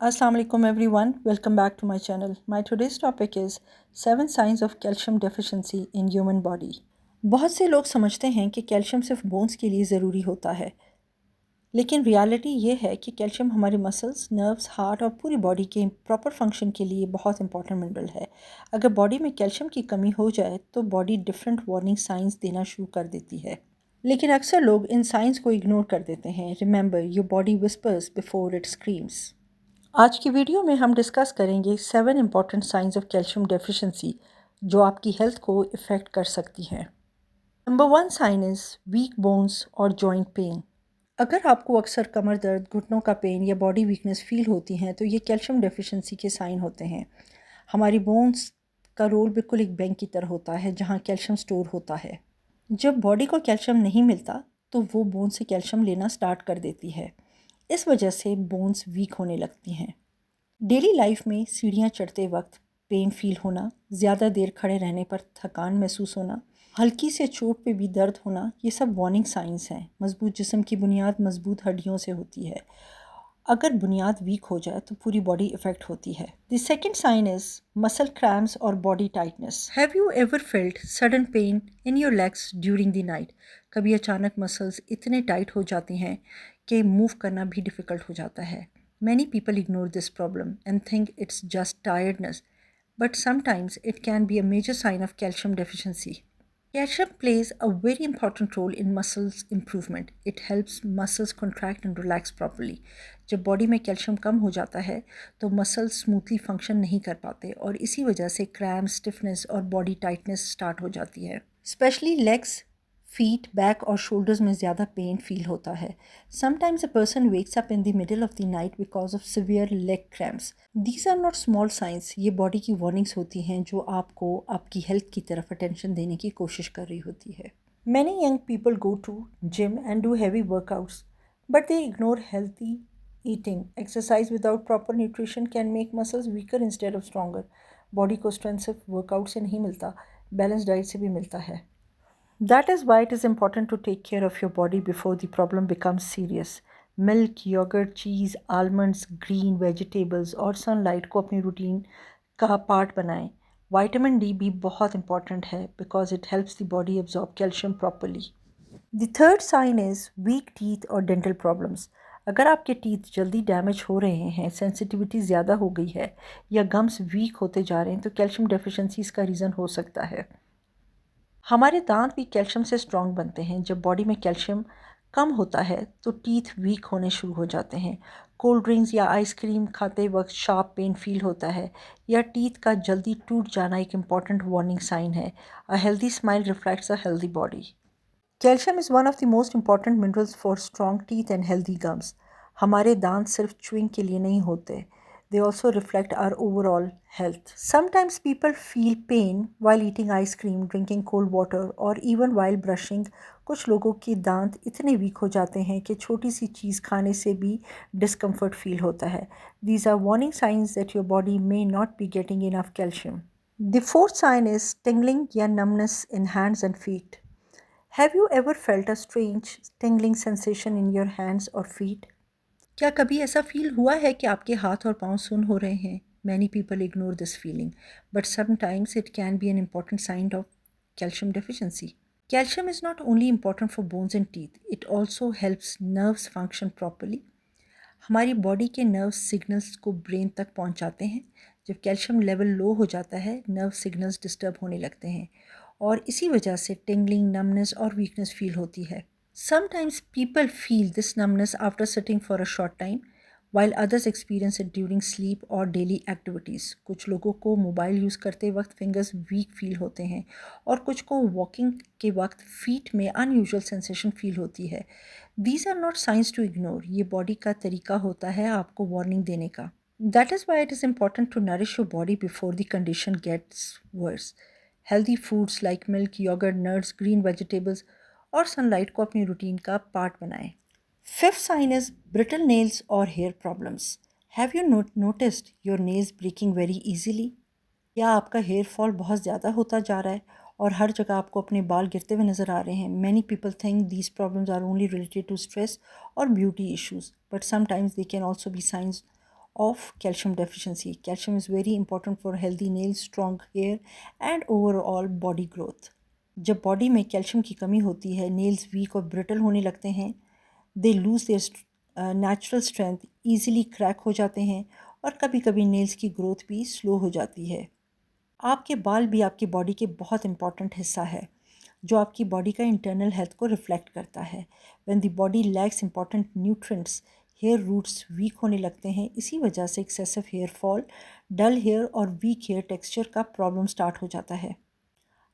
Assalamu alaikum everyone. Welcome back to my channel. My today's topic is 7 signs of calcium deficiency in human body. बहुत से लोग समझते हैं कि calcium सिर्फ बोन्स के लिए ज़रूरी होता है, लेकिन रियलिटी ये है कि कैल्शियम हमारे मसल्स, नर्व्स, हार्ट और पूरी बॉडी के प्रॉपर फंक्शन के लिए बहुत इंपॉर्टेंट मिनरल है। अगर बॉडी में कैल्शियम की कमी हो जाए तो बॉडी डिफरेंट वार्निंग साइंस देना शुरू कर देती है, लेकिन अक्सर लोग इन साइंस को इग्नोर कर देते हैं। Remember, your body whispers before it screams. आज की वीडियो में हम डिस्कस करेंगे 7 important signs of calcium deficiency जो आपकी हेल्थ को इफ़ेक्ट कर सकती हैं। Number 1 sign is weak bones और जॉइंट पेन। अगर आपको अक्सर कमर दर्द, घुटनों का पेन या बॉडी वीकनेस फील होती हैं तो ये कैल्शियम डेफिशिएंसी के साइन होते हैं। हमारी बोन्स का रोल बिल्कुल एक बैंक की तरह होता है जहाँ कैल्शियम स्टोर होता है। जब बॉडी को कैल्शियम नहीं मिलता तो वो बोन से कैल्शियम लेना स्टार्ट कर देती है। इस वजह से बोन्स वीक होने लगती हैं। डेली लाइफ में सीढ़ियाँ चढ़ते वक्त पेन फील होना, ज़्यादा देर खड़े रहने पर थकान महसूस होना, हल्की से चोट पे भी दर्द होना, ये सब वार्निंग साइंस हैं। मजबूत जिस्म की बुनियाद मजबूत हड्डियों से होती है। अगर बुनियाद वीक हो जाए तो पूरी बॉडी इफेक्ट होती है। The second sign is muscle cramps और body tightness. Have you ever felt sudden pain in your legs during the night? कभी अचानक मसल्स इतने टाइट हो जाती हैं कि मूव करना भी डिफ़िकल्ट हो जाता है। Many people ignore this problem and think it's just tiredness, but sometimes it can be a major sign of calcium deficiency. Calcium plays a very important role in muscles improvement. It helps muscles contract and relax properly. जब body में calcium कम हो जाता है तो muscles smoothly function नहीं कर पाते और इसी वजह से क्रैम्प, स्टिफनेस और बॉडी टाइटनेस स्टार्ट हो जाती है। स्पेशली लेग्स, फीट, बैक और शोल्डर्स में ज़्यादा पेन फील होता है। Sometimes a person wakes up in the middle of the night because of severe leg cramps. These are not small signs. ये body की वार्निंग्स होती हैं जो आपको आपकी हेल्थ की तरफ अटेंशन देने की कोशिश कर रही होती है। Many young people go to gym and do heavy workouts, but they ignore healthy eating. Exercise without proper nutrition can make muscles weaker instead of stronger. Body को स्ट्रेंथ सिर्फ वर्कआउट से नहीं मिलता, बैलेंस डाइट से भी मिलता है। That is why it is important to take care of your body before the problem becomes serious. Milk, yogurt, cheese, almonds, green vegetables और sunlight को अपनी रूटीन का पार्ट बनाएं। विटामिन डी भी बहुत इंपॉर्टेंट है because it helps the body absorb calcium properly. The third sign is weak teeth और dental problems. अगर आपके टीथ जल्दी डैमेज हो रहे हैं, सेंसिटिविटी ज़्यादा हो गई है या गम्स वीक होते जा रहे हैं तो कैल्शियम डेफिशिएंसी इसका रीज़न हो सकता है। हमारे दांत भी कैल्शियम से स्ट्रॉन्ग बनते हैं। जब बॉडी में कैल्शियम कम होता है तो टीथ वीक होने शुरू हो जाते हैं। कोल्ड ड्रिंक्स या आइसक्रीम खाते वक्त शार्प पेन फील होता है या टीथ का जल्दी टूट जाना एक इम्पॉर्टेंट वार्निंग साइन है। A healthy smile reflects a healthy body. Calcium is one of the most important minerals for strong teeth and healthy gums. हमारे दांत सिर्फ च्युइंग के लिए नहीं होते, they also reflect our overall health. Sometimes people feel pain while eating ice cream, drinking cold water or even while brushing. कुछ लोगों के दांत इतने वीक हो जाते हैं कि छोटी सी चीज़ खाने से भी डिस्कम्फर्ट फील होता है। These are warning signs that your body may not be getting enough calcium. The fourth sign is tingling या numbness in hands and feet. Have you ever felt a strange tingling sensation in your hands or feet? क्या कभी ऐसा feel हुआ है कि आपके हाथ और पाँव सुन्न हो रहे हैं? Many people ignore this feeling, but sometimes it can be an important sign of calcium deficiency. Calcium is not only important for bones and teeth, it also helps nerves function properly. हमारी body के nerve signals को brain तक पहुंचाते हैं। जब calcium level low हो जाता है, नर्व सिग्नल्स डिस्टर्ब होने लगते हैं और इसी वजह से टिंगलिंग, नमनेस और वीकनेस फील होती है। Sometimes people feel this numbness after sitting for a short time, while others experience it during sleep or daily activities. कुछ लोगों को मोबाइल यूज़ करते वक्त फिंगर्स वीक फील होते हैं और कुछ को वॉकिंग के वक्त फीट में अनयूजुअल सेंसेशन फील होती है। These are not signs to ignore. ये बॉडी का तरीका होता है आपको वार्निंग देने का। That is why it is important to nourish your body before the condition gets worse. Healthy foods like milk, yogurt, nuts, green vegetables और sunlight को अपनी रूटीन का पार्ट बनाएं। Fifth sign is brittle nails और hair problems. Have you noticed your nails breaking very easily? या आपका hair fall बहुत ज़्यादा होता जा रहा है और हर जगह आपको अपने बाल गिरते हुए नज़र आ रहे हैं? Many people think these problems are only related to stress और beauty issues, but sometimes they can also be signs of calcium deficiency. Calcium is very important for healthy nails, strong hair and overall body growth. जब body में calcium की कमी होती है, nails week और brittle होने लगते हैं, they lose their natural strength, easily crack हो जाते हैं और कभी कभी नेल्स की ग्रोथ भी स्लो हो जाती है। आपके बाल भी आपकी बॉडी के बहुत इंपॉर्टेंट हिस्सा है जो आपकी बॉडी का इंटरनल हेल्थ को रिफ्लेक्ट करता है। When the body lacks important nutrients, hair roots weak होने लगते हैं। इसी वजह से excessive hair fall, dull hair और वीक हेयर टेक्सचर का प्रॉब्लम स्टार्ट हो जाता है।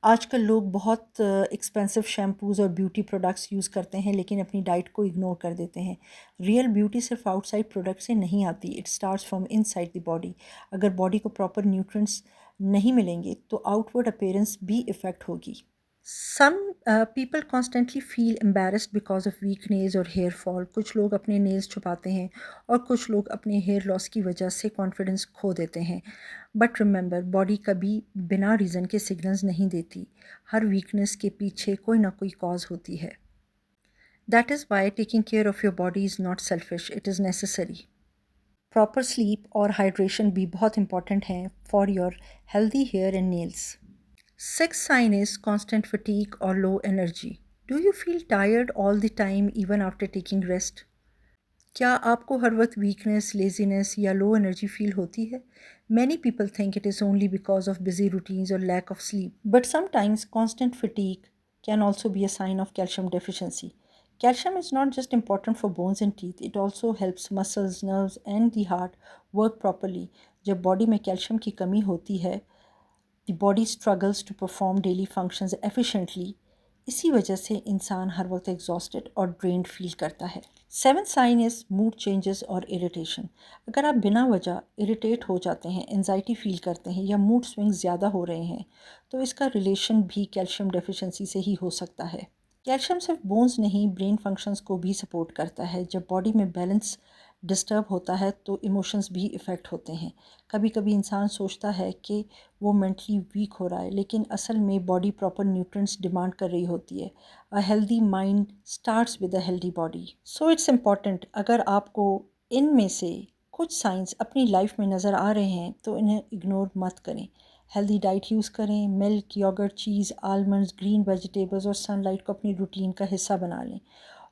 आजकल लोग बहुत एक्सपेंसिव शैम्पूज़ और ब्यूटी प्रोडक्ट्स यूज़ करते हैं लेकिन अपनी डाइट को इग्नोर कर देते हैं। रियल ब्यूटी सिर्फ आउटसाइड प्रोडक्ट से नहीं आती, it starts from inside the body. अगर बॉडी को प्रॉपर न्यूट्रिएंट्स नहीं मिलेंगे तो आउटवर्ड अपीयरेंस भी इफ़ेक्ट होगी। Some people constantly feel embarrassed because of weak nails और हेयर फॉल। कुछ लोग अपने नेल्स छुपाते हैं और कुछ लोग अपने हेयर लॉस की वजह से कॉन्फिडेंस खो देते हैं। बट रिमेंबर, बॉडी कभी बिना रीज़न के सिग्नल्स नहीं देती। हर वीकनेस के पीछे कोई ना कोई कॉज होती है। That is why taking care of your body is not selfish, it is necessary. Proper sleep और हाइड्रेशन भी बहुत इंपॉर्टेंट हैं for your healthy hair and nails. Sixth sign is constant fatigue or low energy. Do you feel tired all the time even after taking rest? क्या आपको हर वक्त weakness, laziness या low energy feel होती है? Many people think it is only because of busy routines or lack of sleep. But sometimes constant fatigue can also be a sign of calcium deficiency. Calcium is not just important for bones and teeth, it also helps muscles, nerves and the heart work properly. जब body में calcium की कमी होती है, the body struggles to perform daily functions efficiently. इसी वजह से इंसान हर वक्त एग्जॉस्टेड और ड्रेन्ड फील करता है। Seventh sign is mood changes और इरिटेशन। अगर आप बिना वजह इरिटेट हो जाते हैं, एंजाइटी फील करते हैं या मूड स्विंग्स ज़्यादा हो रहे हैं तो इसका रिलेशन भी कैल्शियम डेफिशिएंसी से ही हो सकता है। कैल्शियम सिर्फ बोन्स नहीं, ब्रेन फंक्शंस को भी सपोर्ट करता है। जब बॉडी में बैलेंस डिस्टर्ब होता है तो इमोशंस भी इफ़ेक्ट होते हैं। कभी कभी इंसान सोचता है कि वो मेंटली वीक हो रहा है लेकिन असल में बॉडी प्रॉपर न्यूट्रिएंट्स डिमांड कर रही होती है। A healthy mind starts with a healthy body. So it's important, अगर आपको इनमें से कुछ साइंस अपनी लाइफ में नज़र आ रहे हैं तो इन्हें इग्नोर मत करें। हेल्दी डाइट यूज़ करें, मिल्क, योगर्ट, चीज़, आलमंड्स, ग्रीन वेजिटेबल्स और सनलाइट को अपनी रूटीन का हिस्सा बना लें।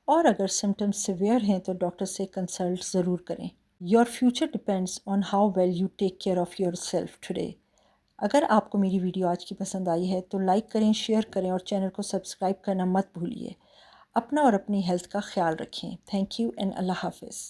और अगर सिम्टम्स सिवियर हैं तो डॉक्टर से कंसल्ट ज़रूर करें। Your future depends on how well you take care of your self today. अगर आपको मेरी वीडियो आज की पसंद आई है तो लाइक करें, शेयर करें और चैनल को सब्सक्राइब करना मत भूलिए। अपना और अपनी हेल्थ का ख्याल रखें। थैंक यू एंड अल्लाह हाफिज़।